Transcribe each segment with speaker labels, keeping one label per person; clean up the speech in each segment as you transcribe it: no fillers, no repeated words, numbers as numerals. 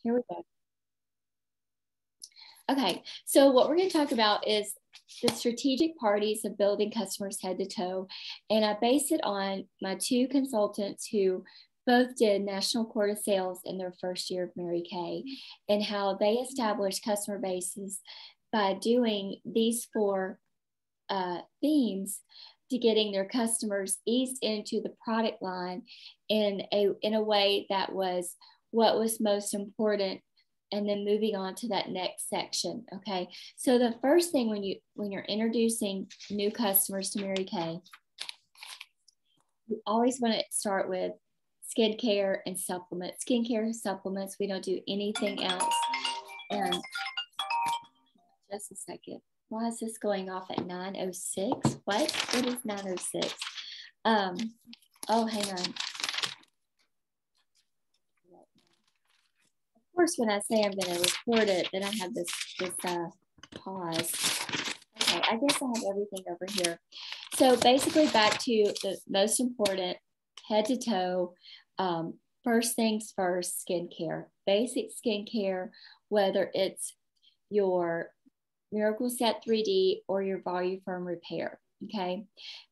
Speaker 1: Here we go. Okay, so what we're going to talk about is the strategic parties of building customers head to toe. And I base it on my two consultants who both did National Court of Sales in their first year of Mary Kay, and how they established customer bases by doing these four themes to getting their customers eased into the product line in a way that was what was most important, and then moving on to that next section. Okay, so the first thing when you're introducing new customers to Mary Kay, you always want to start with skincare and supplements. Skincare supplements, we don't do anything else. And just a second. Why is this going off at 9:06? What is 9:06? Oh, hang on. Of course, when I say I'm going to record it, then I have this pause. Okay, I guess I have everything over here. So basically back to the most important, head to toe, first things first, skincare. Basic skincare, whether it's your Miracle Set 3D or your Volume Firm Repair. Okay,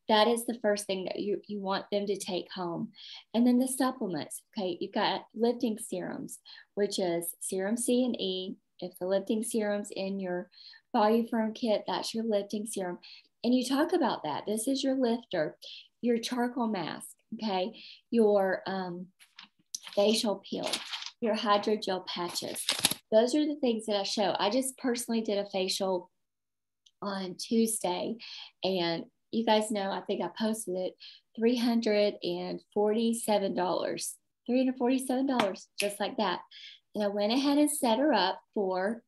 Speaker 1: that is the first thing that you want them to take home. And then the supplements. Okay, you've got lifting serums, which is serum C and E. If the lifting serum's in your Volume Firm kit, that's your lifting serum. And you talk about that. This is your lifter, your charcoal mask. Okay, your facial peel, your hydrogel patches. Those are the things that I show. I just personally did a facial on Tuesday, and you guys know, I think I posted it, $347. $347, just like that. And I went ahead and set her up for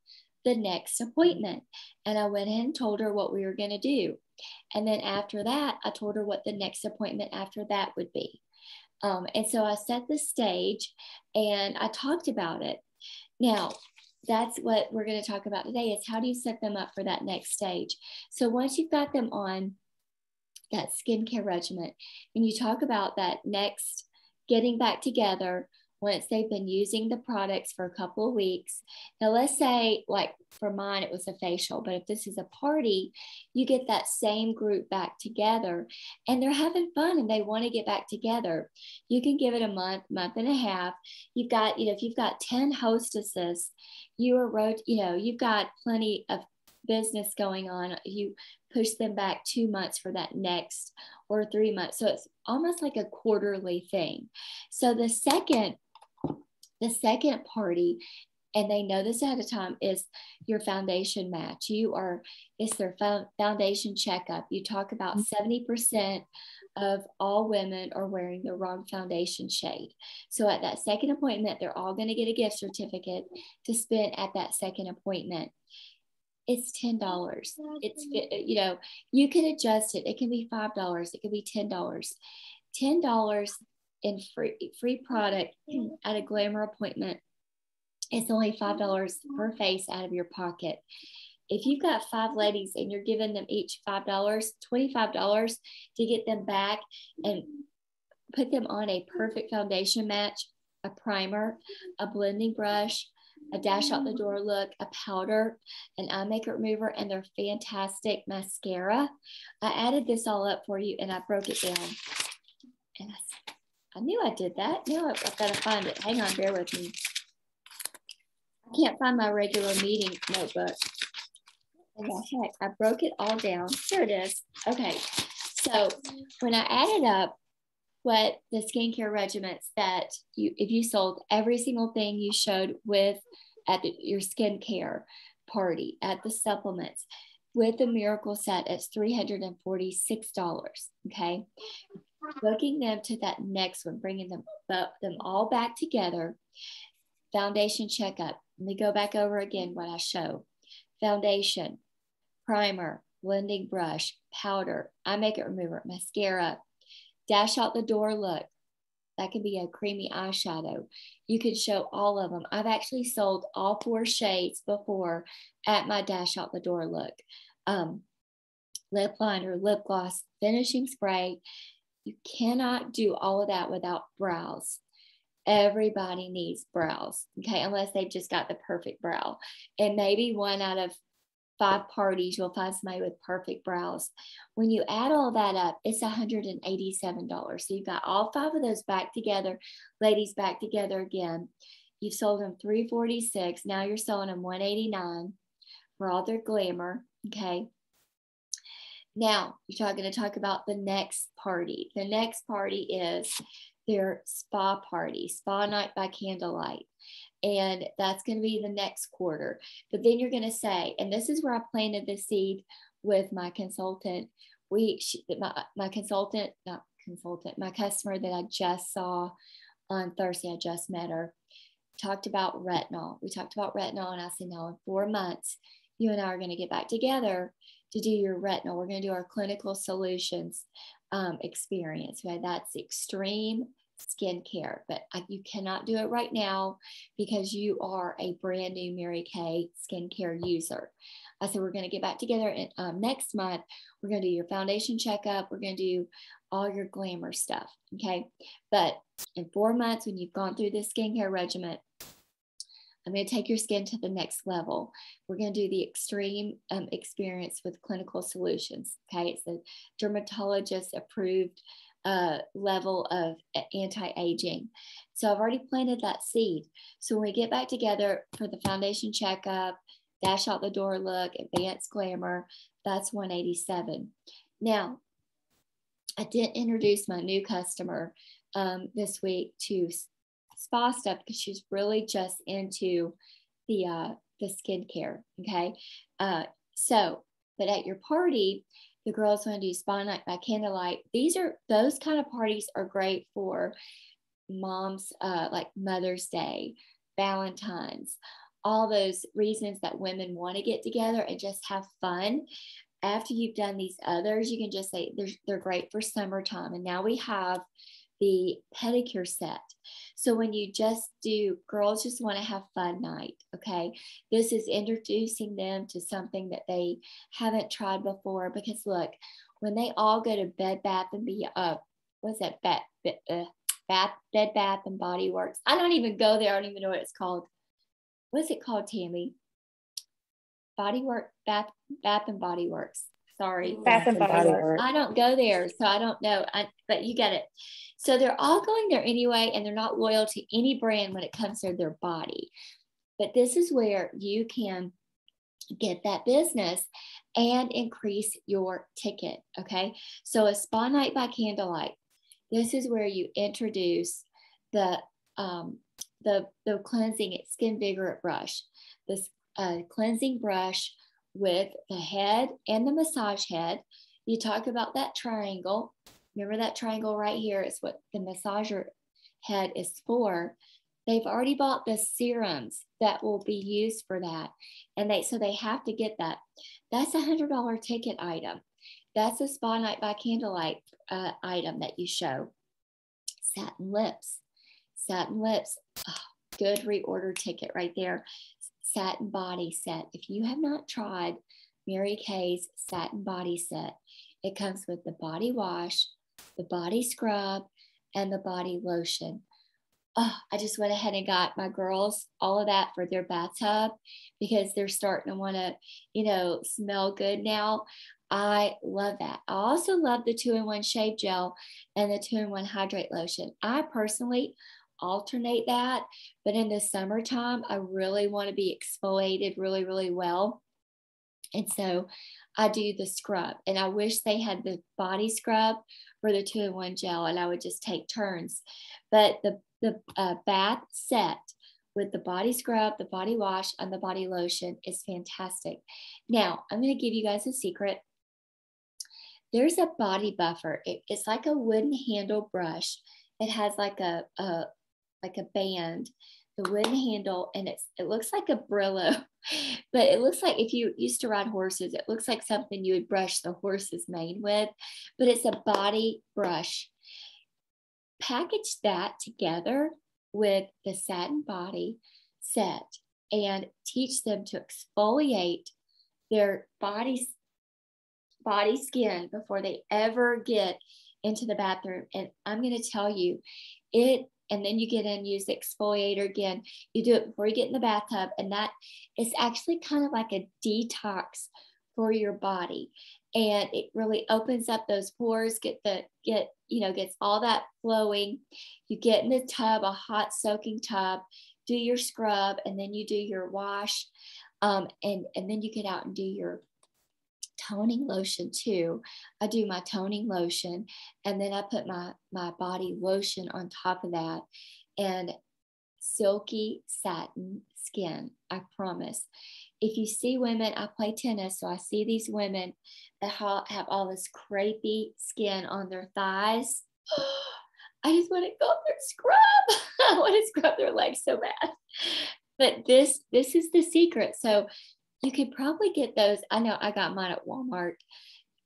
Speaker 1: the next appointment. And I went ahead and told her what we were going to do. And then after that, I told her what the next appointment after that would be. And so I set the stage and I talked about it. Now, that's what we're going to talk about today, is how do you set them up for that next stage? So once you've got them on that skincare regimen, and you talk about that next getting back together once they've been using the products for a couple of weeks. Now, let's say, like for mine, it was a facial, but if this is a party, you get that same group back together and they're having fun and they want to get back together. You can give it a month, month and a half. You've got, if you've got 10 hostesses, you've got plenty of business going on. You push them back 2 months for that next, or 3 months. So it's almost like a quarterly thing. So the second party, and they know this ahead of time, is your foundation match. It's their foundation checkup. You talk about 70% of all women are wearing the wrong foundation shade. So at that second appointment, they're all going to get a gift certificate to spend at that second appointment. It's $10. It's, you can adjust it. It can be $5. It can be $10. $10 in free product at a glamour appointment. It's only $5 per face out of your pocket. If you've got 5 ladies and you're giving them each $5, $25 to get them back and put them on a perfect foundation match, a primer, a blending brush, a dash out the door look, a powder, an eye makeup remover, and their fantastic mascara. I added this all up for you and I broke it down. And I knew I did that. Now I've got to find it. Hang on, bear with me. I can't find my regular meeting notebook. And heck, I broke it all down. Here it is. Okay, so when I added up what the skincare regimens that if you sold every single thing you showed with at your skincare party, at the supplements, with the Miracle Set, it's $346. Okay, booking them to that next one, bringing them all back together. Foundation checkup. Let me go back over again what I show. Foundation, primer, blending brush, powder, eye makeup remover, mascara, dash out the door look. That could be a creamy eyeshadow. You could show all of them. I've actually sold all 4 shades before at my dash out the door look. Lip liner, lip gloss, finishing spray. You cannot do all of that without brows. Everybody needs brows, okay, unless they've just got the perfect brow. And maybe 1 out of 5 parties, you'll find somebody with perfect brows. When you add all that up, it's $187. So you've got all 5 of those back together, ladies back together again. You've sold them $346. Now you're selling them $189 for all their glamour, okay? Now you're going to talk about the next party. The next party is their spa party, spa night by candlelight. And that's going to be the next quarter. But then you're going to say, and this is where I planted the seed with my consultant. My customer that I just saw on Thursday, I just met her, talked about retinol. We talked about retinol, and I said, now in 4 months, you and I are going to get back together to do your retinol. We're going to do our clinical solutions experience. Okay? That's extreme skincare, but you cannot do it right now because you are a brand new Mary Kay skincare user. I said, we're going to get back together and next month, we're going to do your foundation checkup. We're going to do all your glamour stuff. Okay. But in 4 months, when you've gone through this skincare regimen, I'm going to take your skin to the next level. We're going to do the extreme experience with clinical solutions. Okay. It's a dermatologist approved level of anti-aging. So I've already planted that seed. So when we get back together for the foundation checkup, dash out the door look, advanced glamour, that's $187. Now, I did introduce my new customer this week to spa stuff because she's really just into the skincare. Okay. But at your party, the girls want to do spa night by candlelight. Those kind of parties are great for moms, like Mother's Day, Valentine's, all those reasons that women want to get together and just have fun. After you've done these others, you can just say they're great for summertime. And now we have the pedicure set. So when you just do, girls just want to have fun night, okay? This is introducing them to something that they haven't tried before, because look, when they all go to Bed Bath and Body Works. I don't even go there. I don't even know what it's called. What's it called, Tammy? Bath and Body Works. Sorry.
Speaker 2: Bath and Body Works.
Speaker 1: I don't go there, so I don't know. But you get it. So they're all going there anyway, and they're not loyal to any brand when it comes to their body. But this is where you can get that business and increase your ticket. Okay. So a spa night by candlelight. This is where you introduce the cleansing skin vigor brush. This cleansing brush with the head and the massage head. You talk about that triangle. Remember that triangle right here is what the massager head is for. They've already bought the serums that will be used for that. And so they have to get that. That's $100 ticket item. That's a spa night by candlelight item that you show. Satin lips. Oh, good reorder ticket right there. Satin body set. If you have not tried Mary Kay's satin body set, it comes with the body wash, the body scrub, and the body lotion. Oh, I just went ahead and got my girls all of that for their bathtub because they're starting to want to, smell good now. I love that. I also love the 2-in-1 shave gel and the 2-in-1 hydrate lotion. I personally alternate that, but in the summertime, I really want to be exfoliated really, really well. And so I do the scrub, and I wish they had the body scrub for the 2-in-1 gel, and I would just take turns. But the bath set with the body scrub, the body wash, and the body lotion is fantastic. Now, I'm going to give you guys a secret. There's a body buffer. It's like a wooden handle brush. It has like a band, the wooden handle, and it looks like a Brillo, but it looks like, if you used to ride horses, it looks like something you would brush the horse's mane with, but it's a body brush. Package that together with the satin body set and teach them to exfoliate their body skin before they ever get into the bathroom. And I'm going to tell you, it and then you get in, use the exfoliator again. You do it before you get in the bathtub, and that is actually kind of like a detox for your body. And it really opens up those pores, gets all that flowing. You get in the tub, a hot soaking tub, do your scrub, and then you do your wash. And then you get out and do your toning lotion too. I do my toning lotion, and then I put my body lotion on top of that. And silky satin skin, I promise. If you see women, I play tennis, so I see these women that have all this crepey skin on their thighs. I just want to go up there and scrub. I want to scrub their legs so bad. But this is the secret. So you could probably get those. I know I got mine at Walmart.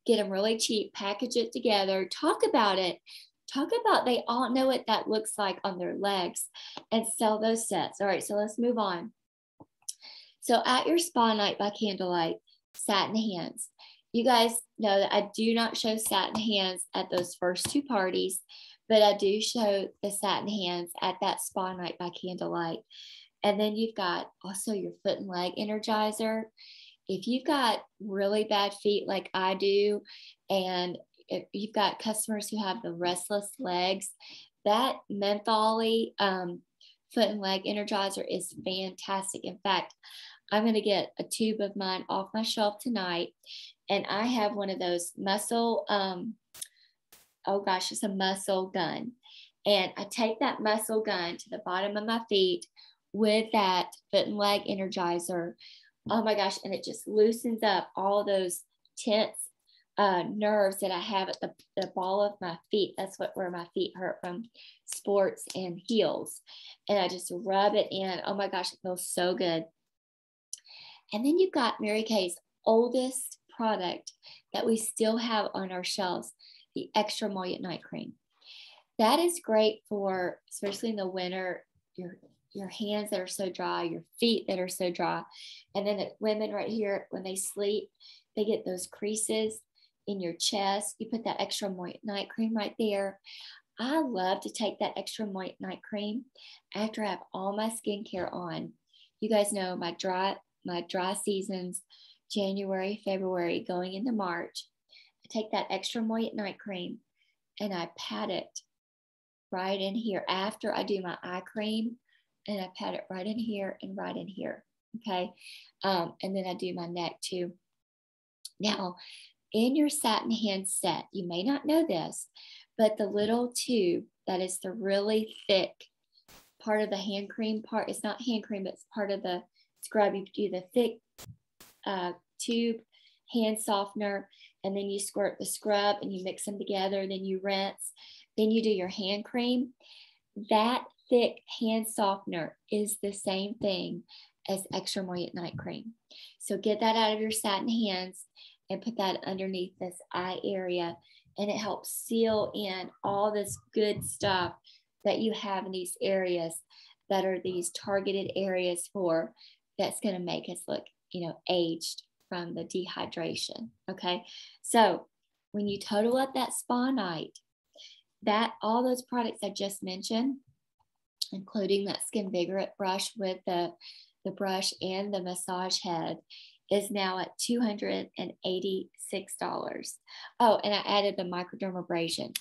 Speaker 1: Get them really cheap, package it together, talk about it. Talk about, they all know what that looks like on their legs, and sell those sets. All right, so let's move on. So at your spa night by candlelight, satin hands. You guys know that I do not show satin hands at those first two parties, but I do show the satin hands at that spa night by candlelight. And then you've got also your foot and leg energizer. If you've got really bad feet like I do, and if you've got customers who have the restless legs, that mentholy foot and leg energizer is fantastic. In fact, I'm going to get a tube of mine off my shelf tonight. And I have one of those muscle, it's a muscle gun. And I take that muscle gun to the bottom of my feet with that foot and leg energizer. Oh my gosh. And it just loosens up all those tense nerves that I have at the ball of my feet. That's where my feet hurt from sports and heels. And I just rub it in. Oh my gosh, it feels so good. And then you've got Mary Kay's oldest product that we still have on our shelves, the Extra Moist Night Cream. That is great for, especially in the winter, your hands that are so dry, your feet that are so dry. And then the women right here, when they sleep, they get those creases in your chest. You put that Extra Moist Night Cream right there. I love to take that Extra Moist Night Cream after I have all my skincare on. You guys know my dry seasons, January, February, going into March. I take that Extra Moist Night Cream and I pat it right in here after I do my eye cream, and I pat it right in here and right in here. Okay. And then I do my neck too. Now, in your satin hand set, you may not know this, but the little tube that is the really thick part of the hand cream part, it's not hand cream, but it's part of the scrub. You do the thick tube hand softener, and then you squirt the scrub and you mix them together, then you rinse, then you do your hand cream. That thick hand softener is the same thing as Extra Moist Night Cream. So get that out of your satin hands and put that underneath this eye area, and it helps seal in all this good stuff that you have in these areas that are these targeted areas for, that's going to make us look, aged from the dehydration. Okay. So when you total up that spa night, that all those products I just mentioned, including that Skin Vigorant brush with the brush and the massage head, is now at $286. Oh, and I added the microdermabrasion.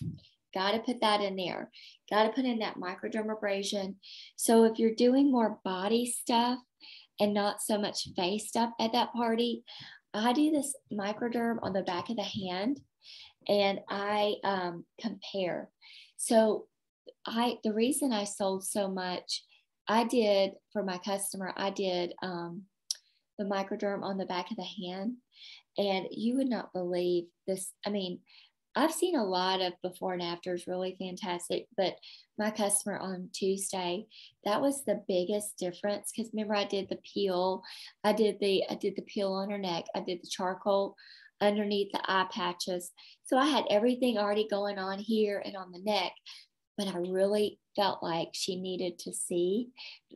Speaker 1: Got to put that in there. Got to put in that microdermabrasion. So if you're doing more body stuff and not so much face stuff at that party, I do this microderm on the back of the hand, and I compare. So the reason I sold so much, I did for my customer, I did the microderm on the back of the hand, and you would not believe this. I mean, I've seen a lot of before and afters, really fantastic, but my customer on Tuesday, that was the biggest difference. Because remember, I did the peel, I did the peel on her neck, I did the charcoal underneath the eye patches. So I had everything already going on here and on the neck, but I really felt like she needed to see,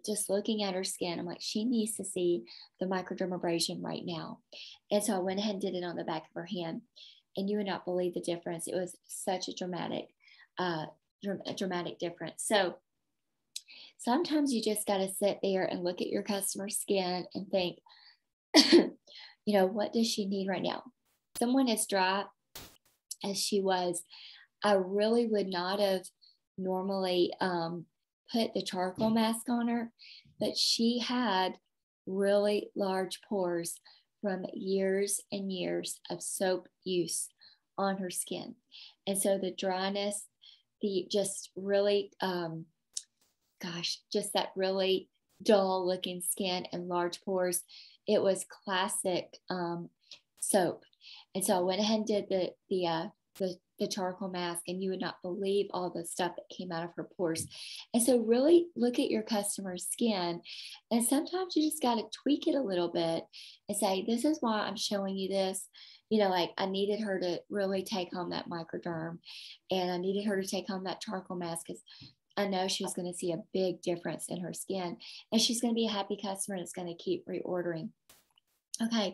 Speaker 1: just looking at her skin, I'm like, she needs to see the microdermabrasion right now. And so I went ahead and did it on the back of her hand. And you would not believe the difference. It was such a dramatic difference. So Sometimes you just got to sit there and look at your customer's skin and think, what does she need right now? Someone as dry as she was, I really would not have normally put the charcoal mask on her, but she had really large pores from years and years of soap use on her skin. And so the dryness, the just really, just that really dull looking skin and large pores, it was classic soap. And so I went ahead and did the charcoal mask, and you would not believe all the stuff that came out of her pores. And so really look at your customer's skin, and sometimes you just got to tweak it a little bit and say, this is why I'm showing you this. Like I needed her to really take home that microderm, and I needed her to take home that charcoal mask because I know she was going to see a big difference in her skin, and she's going to be a happy customer and it's going to keep reordering. Okay,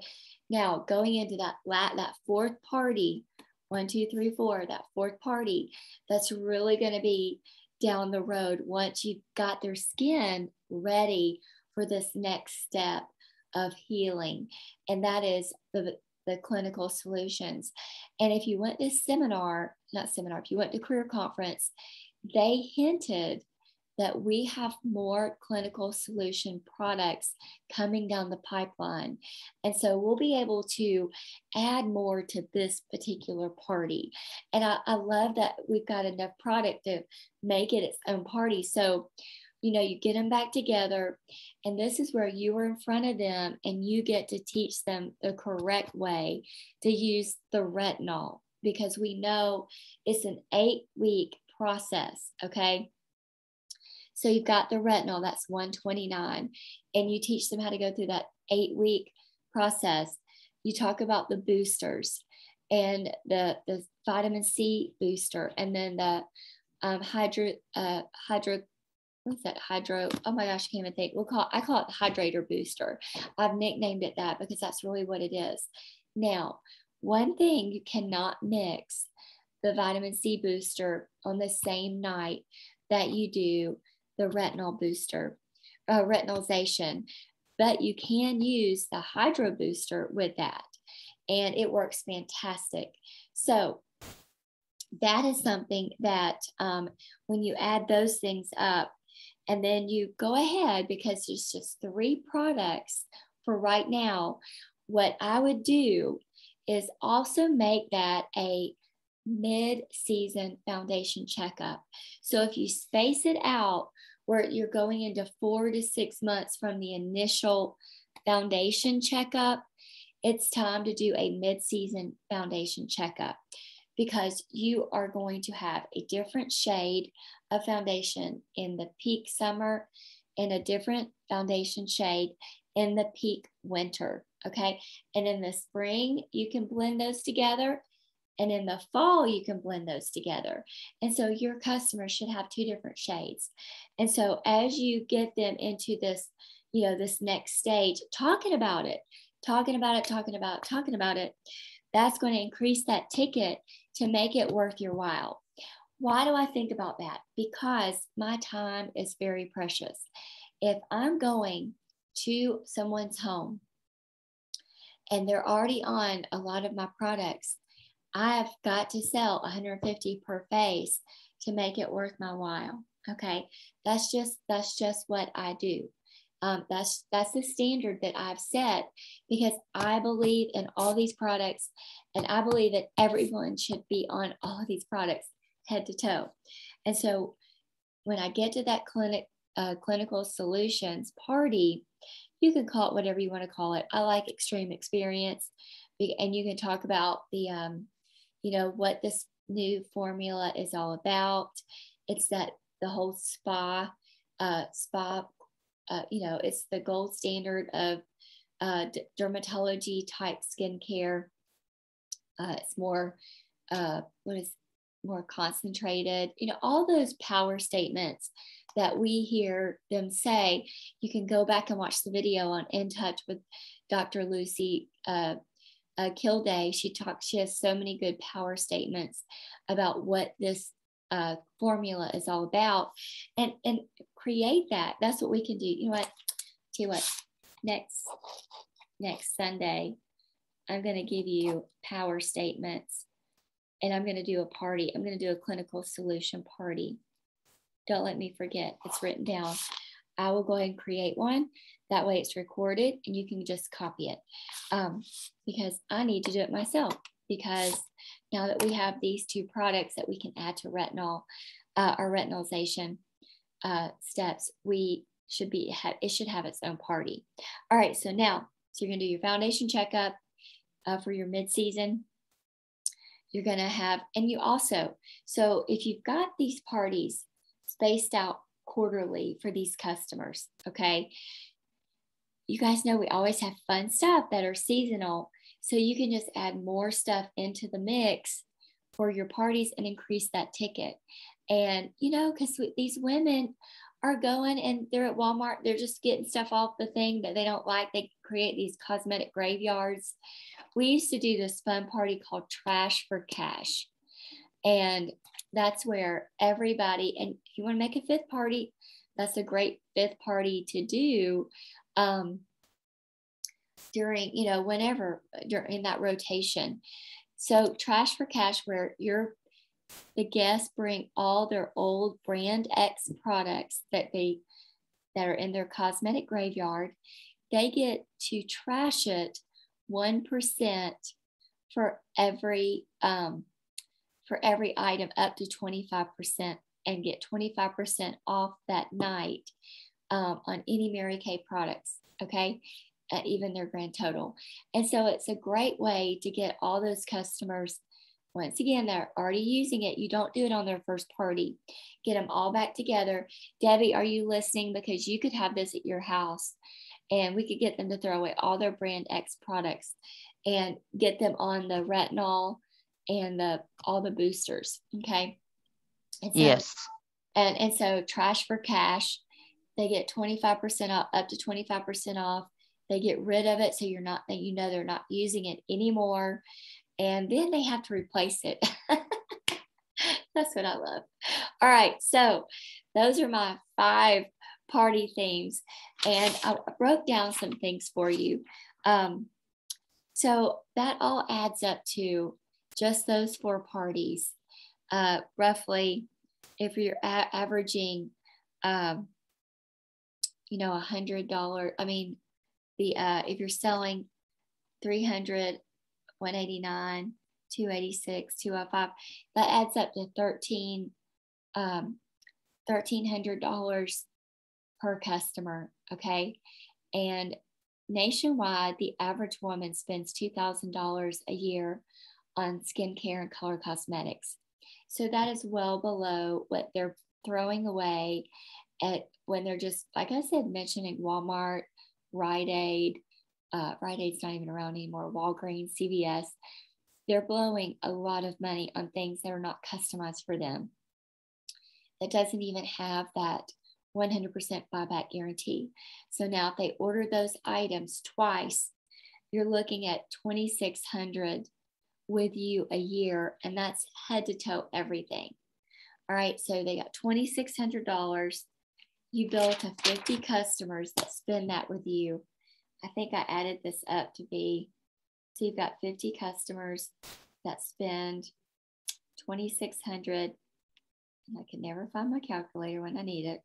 Speaker 1: now going into that fourth party, 1, 2, 3, 4, that fourth party, that's really going to be down the road once you've got their skin ready for this next step of healing. And that is the clinical solutions. And if you went to if you went to career conference, they hinted that we have more clinical solution products coming down the pipeline. And so we'll be able to add more to this particular party. And I love that we've got enough product to make it its own party. So, you get them back together, and this is where you are in front of them and you get to teach them the correct way to use the retinol, because we know it's an 8-week process, okay? So you've got the retinol, that's $129, and you teach them how to go through that 8-week process. You talk about the boosters and the vitamin C booster, and then the oh my gosh, I can't even think. I call it the hydrator booster. I've nicknamed it that because that's really what it is. Now, one thing, you cannot mix the vitamin C booster on the same night that you do the retinol booster, retinalization, but you can use the hydro booster with that, and it works fantastic. So that is something that when you add those things up, and then you go ahead, because there's just 3 products for right now, what I would do is also make that a mid-season foundation checkup. So if you space it out where you're going into 4 to 6 months from the initial foundation checkup, it's time to do a mid-season foundation checkup, because you are going to have a different shade of foundation in the peak summer and a different foundation shade in the peak winter, okay? And in the spring, you can blend those together, and in the fall, you can blend those together. And so your customers should have 2 different shades. And so as you get them into this, this next stage, talking about it, that's going to increase that ticket to make it worth your while. Why do I think about that? Because my time is very precious. If I'm going to someone's home and they're already on a lot of my products, I've got to sell 150 per face to make it worth my while. Okay, that's just what I do. That's the standard that I've set, because I believe in all these products, and I believe that everyone should be on all of these products head to toe. And so when I get to that clinical solutions party, you can call it whatever you want to call it. I like extreme experience, and you can talk about the what this new formula is all about. It's that the whole spa, it's the gold standard of dermatology type skincare. It's more, more concentrated, all those power statements that we hear them say. You can go back and watch the video on In Touch with Dr. Lucy Kilday. She has so many good power statements about what this formula is all about, and create that. That's what we can do. You know what? Tell you what, next Sunday, I'm going to give you power statements, and I'm going to do a party. I'm going to do a clinical solution party. Don't let me forget. It's written down. I will go ahead and create one. That way it's recorded and you can just copy it, because I need to do it myself, because now that we have these two products that we can add to retinol, our retinalization steps, it should have its own party. All right, so now, you're going to do your foundation checkup for your mid-season. You're going to have, and you also, so if you've got these parties spaced out quarterly for these customers, okay, you guys know we always have fun stuff that are seasonal, so you can just add more stuff into the mix for your parties and increase that ticket. And you know, because these women are going and they're at Walmart, they're just getting stuff off the thing that they don't like. They create these cosmetic graveyards. We used to do this fun party called Trash for Cash, and that's where everybody, and if you want to make a fifth party, that's a great fifth party to do during, you know, whenever during that rotation. So Trash for Cash, where the guests bring all their old brand X products that are in their cosmetic graveyard. They get to trash it 1% for every item up to 25%, and get 25% off that night on any Mary Kay products, okay, even their grand total. And so it's a great way to get all those customers, once again, they're already using it. You don't do it on their first party. Get them all back together. Debbie, are you listening? Because you could have this at your house, and we could get them to throw away all their brand X products and get them on the retinol and all the boosters, okay? And so,
Speaker 2: yes.
Speaker 1: And so Trash for Cash, they get 25% off, up to 25% off. They get rid of it, so they're not using it anymore, and then they have to replace it. That's what I love. All right, so those are my 5 party themes, and I broke down some things for you. So that all adds up to just those 4 parties, roughly, if you're averaging, $100, I mean, if you're selling 300, 189, 286, 205, that adds up to $1,300 per customer, okay? And nationwide, the average woman spends $2,000 a year on skincare and color cosmetics. So that is well below what they're throwing away when they're just, like I said, mentioning Walmart, Rite Aid. Rite Aid's not even around anymore. Walgreens, CVS. They're blowing a lot of money on things that are not customized for them. That doesn't even have that 100% buyback guarantee. So now if they order those items twice, you're looking at $2,600 with you a year, and that's head to toe everything. All right, so they got $2,600. You bill to 50 customers that spend that with you. I think I added this up to be, so you've got 50 customers that spend $2,600. I can never find my calculator when I need it.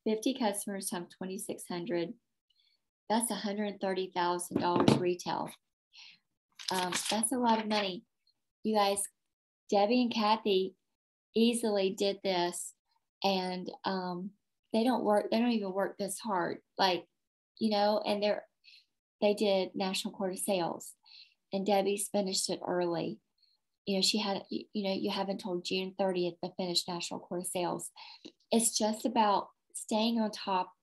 Speaker 1: 50 customers times $2,600. That's $130,000 retail. That's a lot of money. You guys, Debbie and Kathy easily did this, and they don't even work this hard, and they did National Quarter Sales, and Debbie's finished it early. She had, you have until June 30th to finish National Quarter Sales. It's just about staying on top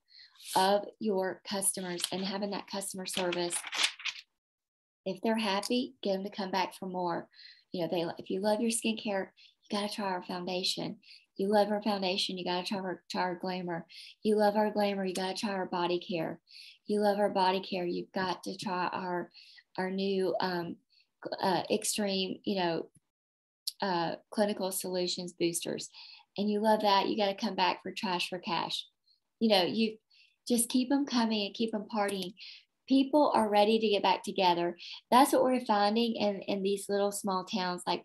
Speaker 1: of your customers and having that customer service. If they're happy, get them to come back for more. If you love your skincare, you got to try our foundation. You love our foundation, you got to try our glamour. You love our glamour, you got to try our body care. You love our body care, you've got to try our new extreme, clinical solutions boosters. and you love that, you got to come back for trash for cash. You just keep them coming and keep them partying. People are ready to get back together. That's what we're finding in these little small towns, like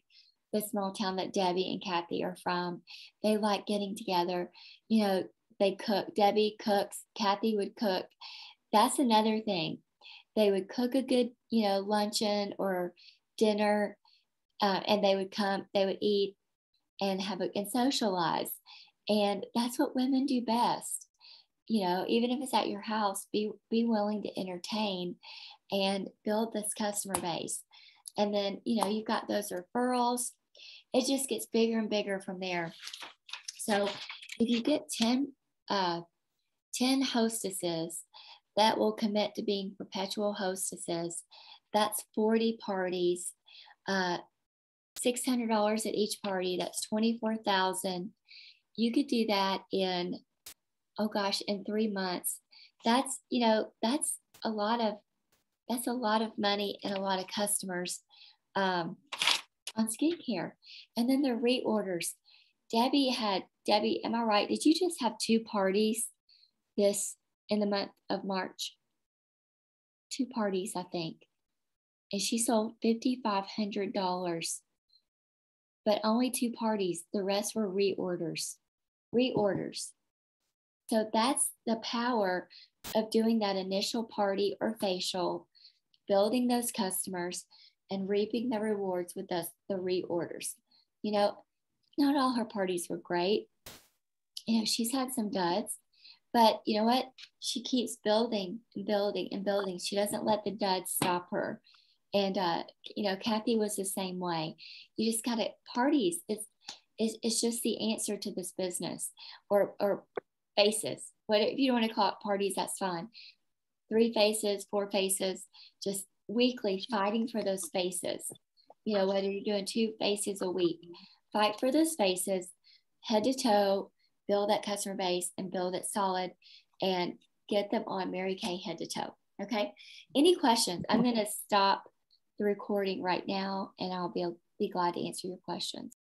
Speaker 1: the small town that Debbie and Kathy are from. They like getting together. They cook. Debbie cooks. Kathy would cook. That's another thing. They would cook a good, luncheon or dinner, and they would come, they would eat and and socialize. And that's what women do best. Even if it's at your house, be willing to entertain and build this customer base. And then, you've got those referrals. It just gets bigger and bigger from there. So if you get 10 hostesses that will commit to being perpetual hostesses, that's 40 parties, $600 at each party. That's 24,000. You could do that in 3 months. That's a lot of money and a lot of customers on skincare. And then the reorders. Debbie, am I right? Did you just have 2 parties in the month of March? 2 parties, I think. And she sold $5,500, but only 2 parties. The rest were reorders. So that's the power of doing that initial party or facial, building those customers and reaping the rewards with the reorders. Not all her parties were great. She's had some duds, but you know what? She keeps building and building and building. She doesn't let the duds stop her. And, Kathy was the same way. You just got to, parties, it's just the answer to this business, or faces. Whatever, if you don't want to call it parties, that's fine. 3 faces, 4 faces, just weekly fighting for those faces. Whether you're doing 2 faces a week, fight for those faces, head to toe, build that customer base and build it solid, and get them on Mary Kay head to toe. Okay. Any questions? I'm going to stop the recording right now, and I'll be glad to answer your questions.